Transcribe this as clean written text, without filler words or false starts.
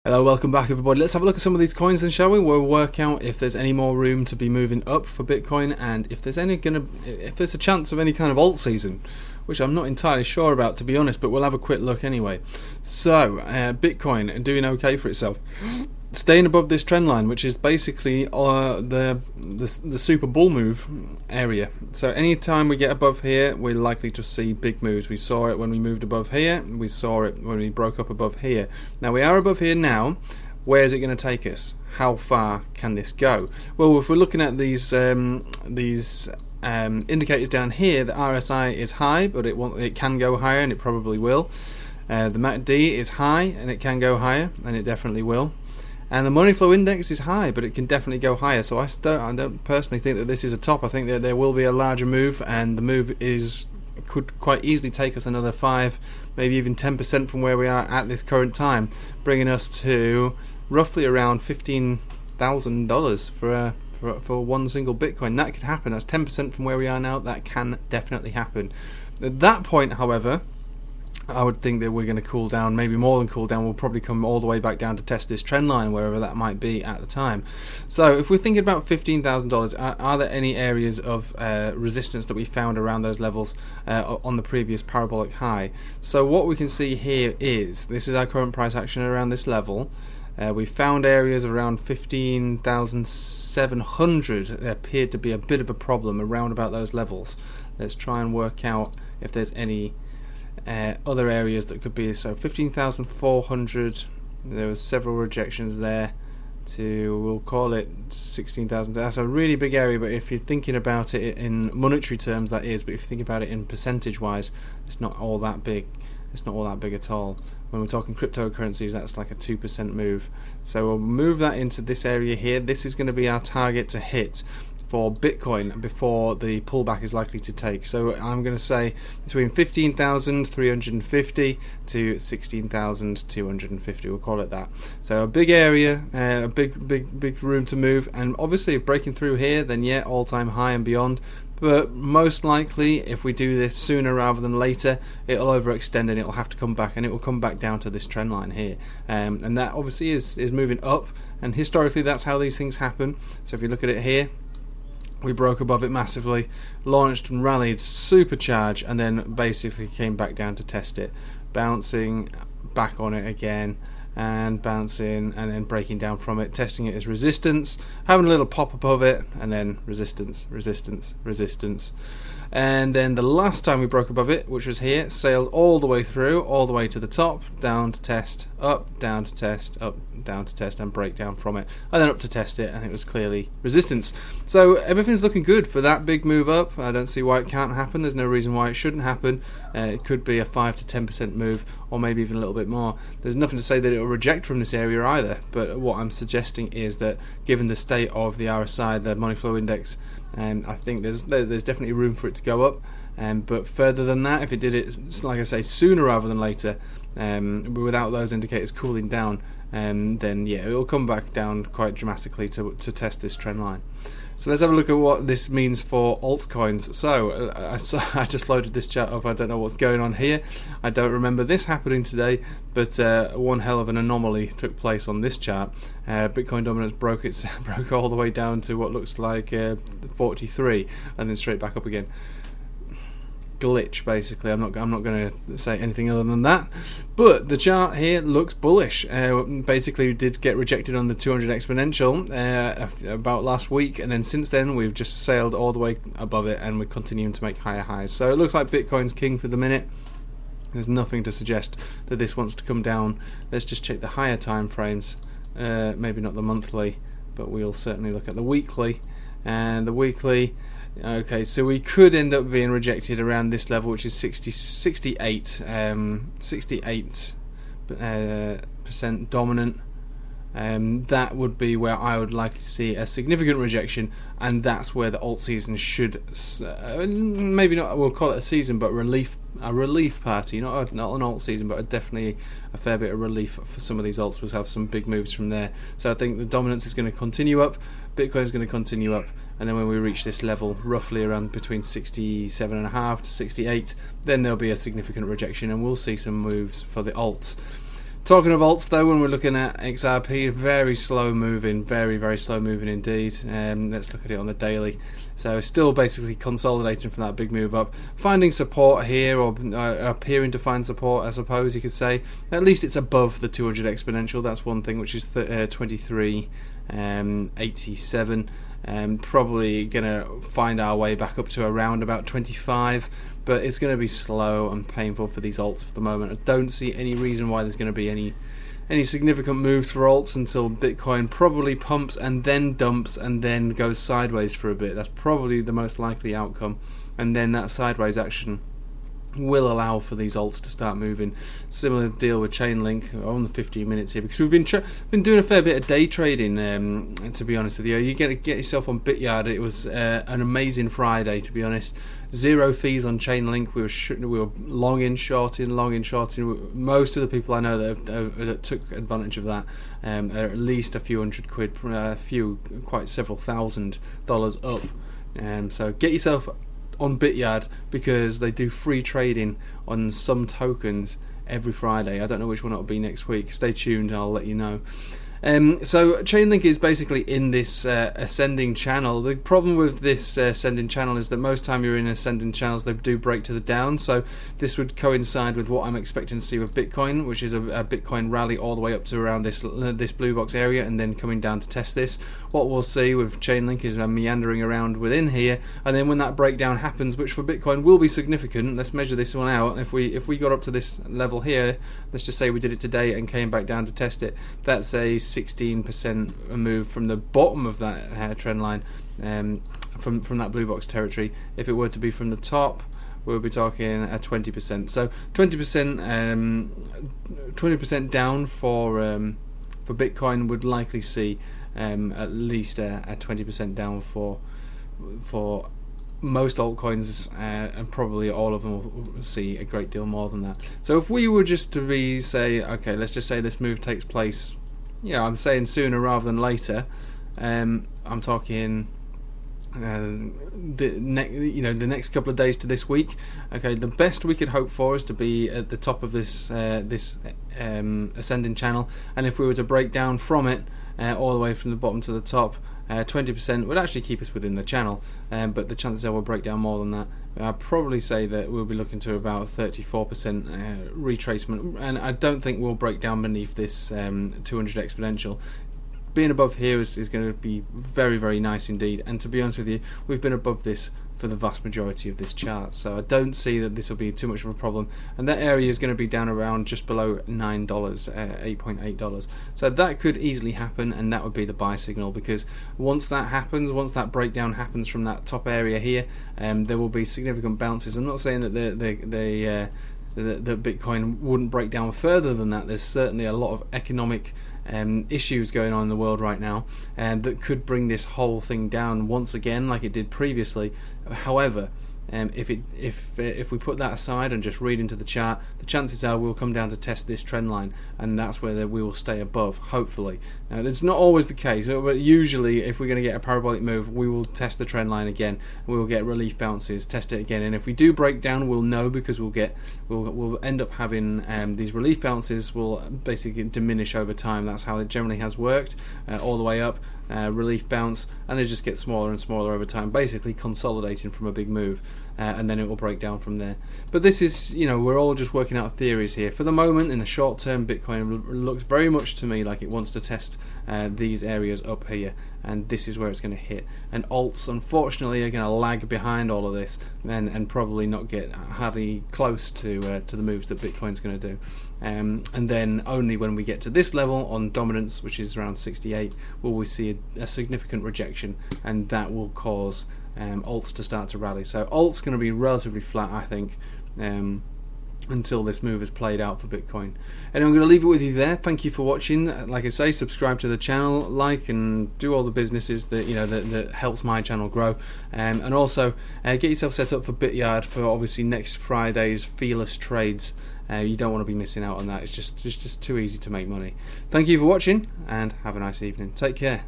Hello, welcome back everybody. Let's have a look at some of these coins then, shall we? We'll work out if there's any more room to be moving up for Bitcoin and if there's a chance of any kind of alt season, which I'm not entirely sure about, to be honest, but we'll have a quick look anyway. So, Bitcoin doing okay for itself. Staying above this trend line, which is basically the super bull move area. So anytime we get above here, we're likely to see big moves. We saw it when we moved above here. We saw it when we broke up above here. Now we are above here now. Where is it going to take us? How far can this go? Well, if we're looking at these indicators down here, the RSI is high, but it can go higher, and it probably will. The MACD is high, and it can go higher, and it definitely will. And the money flow index is high, but it can definitely go higher. So I don't personally think that this is a top. I think that there will be a larger move, and the move could quite easily take us another 5, maybe even 10% from where we are at this current time, bringing us to roughly around $15,000 for one single Bitcoin. That could happen. That's 10% from where we are now. That can definitely happen. At that point, however, I would think that we're going to cool down, maybe more than cool down. We'll probably come all the way back down to test this trend line, wherever that might be at the time. So if we're thinking about $15,000, are there any areas of resistance that we found around those levels on the previous parabolic high? So what we can see here is, this is our current price action around this level. We found areas around 15,700 that appeared to be a bit of a problem around about those levels. Let's try and work out if there's any other areas that could be. So 15,400, there was several rejections there to, we'll call it 16,000. That's a really big area, but if you're thinking about it in monetary terms, that is, but if you think about it in percentage wise, it's not all that big. It's not all that big at all. When we're talking cryptocurrencies, that's like a 2% move. So we'll move that into this area here. This is going to be our target to hit for Bitcoin before the pullback is likely to take. So I'm going to say between 15,350 to 16,250. We'll call it that. So a big area, a big room to move, and obviously if breaking through here, then yeah, all-time high and beyond. But most likely, if we do this sooner rather than later, it'll overextend and it'll have to come back, and it will come back down to this trend line here. And that obviously is moving up, and historically that's how these things happen. So if you look at it here, we broke above it massively, launched and rallied, supercharge, and then basically came back down to test it, bouncing back on it again, and bouncing and then breaking down from it, testing it as resistance, having a little pop above it, and then resistance, resistance, resistance. And then the last time we broke above it, which was here, sailed all the way through, all the way to the top, down to test, up, down to test, up, down to test, and break down from it, and then up to test it, and it was clearly resistance. So everything's looking good for that big move up. I don't see why it can't happen. There's no reason why it shouldn't happen. It could be a 5 to 10% move, or maybe even a little bit more. There's nothing to say that it will reject from this area either, but what I'm suggesting is that given the state of the RSI, the money flow index, and I think there's definitely room for it to go up, but further than that, if it did it, like I say, sooner rather than later, without those indicators cooling down, then yeah, it'll come back down quite dramatically to test this trend line. So let's have a look at what this means for altcoins. So I just loaded this chart up. I don't know what's going on here. I don't remember this happening today, but one hell of an anomaly took place on this chart. Bitcoin dominance broke all the way down to what looks like 43, and then straight back up again. Glitch, basically. I'm not going to say anything other than that, but the chart here looks bullish. Basically did get rejected on the 200 exponential about last week, and then since then we've just sailed all the way above it, and we're continuing to make higher highs. So it looks like Bitcoin's king for the minute. There's nothing to suggest that this wants to come down. Let's just check the higher time frames, maybe not the monthly, but we'll certainly look at the weekly. And the weekly, okay, so we could end up being rejected around this level, which is 68% dominant. That would be where I would likely see a significant rejection, and that's where the alt season should, maybe not, we'll call it a season, but a relief party, not an alt season, but definitely a fair bit of relief for some of these alts. We'll have some big moves from there. So I think the dominance is going to continue up, Bitcoin is going to continue up, and then when we reach this level, roughly around between 67.5 to 68, then there'll be a significant rejection, and we'll see some moves for the alts. Talking of alts though, when we're looking at XRP, very slow moving, very slow moving indeed. Let's look at it on the daily. So still basically consolidating from that big move up, finding support here, or appearing to find support, I suppose you could say. At least it's above the 200 exponential, that's one thing, which is 23.87. Probably gonna find our way back up to around about 25, but it's going to be slow and painful for these alts for the moment. I don't see any reason why there's going to be any significant moves for alts until Bitcoin probably pumps and then dumps and then goes sideways for a bit. That's probably the most likely outcome, and then that sideways action will allow for these alts to start moving. Similar deal with Chainlink on the 15 minutes here, because we've been doing a fair bit of day trading, to be honest with you. You get yourself on Bityard. It was an amazing Friday, to be honest. Zero fees on Chainlink. We were long in, shorting. Most of the people I know that took advantage of that are at least a few hundred quid, several $1,000s up. So get yourself on Bityard, because they do free trading on some tokens every Friday. I don't know which one it'll be next week. Stay tuned, I'll let you know. So Chainlink is basically in this ascending channel. The problem with this ascending channel is that most time you're in ascending channels, they do break to the down. So this would coincide with what I'm expecting to see with Bitcoin, which is a Bitcoin rally all the way up to around this blue box area, and then coming down to test this. What we'll see with Chainlink is meandering around within here, and then when that breakdown happens, which for Bitcoin will be significant, let's measure this one out. If we got up to this level here, let's just say we did it today and came back down to test it, that's a 16% move from the bottom of that trend line, from that blue box territory. If it were to be from the top, we'll be talking a 20%. So 20% down for Bitcoin would likely see at least a 20% down for most altcoins, and probably all of them will see a great deal more than that. So if we were just to say, okay, let's just say this move takes place, I'm saying sooner rather than later. I'm talking the next couple of days to this week. Okay, the best we could hope for is to be at the top of this ascending channel, and if we were to break down from it all the way from the bottom to the top, 20% would actually keep us within the channel, but the chances are we'll break down more than that. I'd probably say that we'll be looking to about 34% retracement, and I don't think we'll break down beneath this 200 exponential. Being above here is going to be very nice indeed, and to be honest with you, we've been above this for the vast majority of this chart, so I don't see that this will be too much of a problem, and that area is going to be down around just below $9, $8.8. So that could easily happen, and that would be the buy signal, because once that happens, once that breakdown happens from that top area here, there will be significant bounces. I'm not saying that that Bitcoin wouldn't break down further than that. There's certainly a lot of economic issues going on in the world right now, and that could bring this whole thing down once again like it did previously. However, if we put that aside and just read into the chart, the chances are we'll come down to test this trend line, and that's where we will stay above, hopefully. Now, that's not always the case, but usually if we're going to get a parabolic move, we will test the trend line again, we will get relief bounces, test it again, and if we do break down, we'll know, because we'll end up having these relief bounces will basically diminish over time. That's how it generally has worked, all the way up. Relief bounce, and they just get smaller and smaller over time, basically consolidating from a big move, and then it will break down from there. But this is, we're all just working out theories here. For the moment, in the short term, Bitcoin looks very much to me like it wants to test these areas up here, and this is where it's going to hit. And alts, unfortunately, are going to lag behind all of this, and probably not get hardly close to the moves that Bitcoin's going to do. And then only when we get to this level on dominance, which is around 68, will we see a significant rejection, and that will cause alts to start to rally. So alts going to be relatively flat, I think, until this move is played out for Bitcoin. And I'm going to leave it with you there. Thank you for watching. Like I say, subscribe to the channel, like, and do all the businesses that that helps my channel grow. And also get yourself set up for Bityard for obviously next Friday's fearless trades. You don't want to be missing out on that. It's just too easy to make money. Thank you for watching, and have a nice evening. Take care.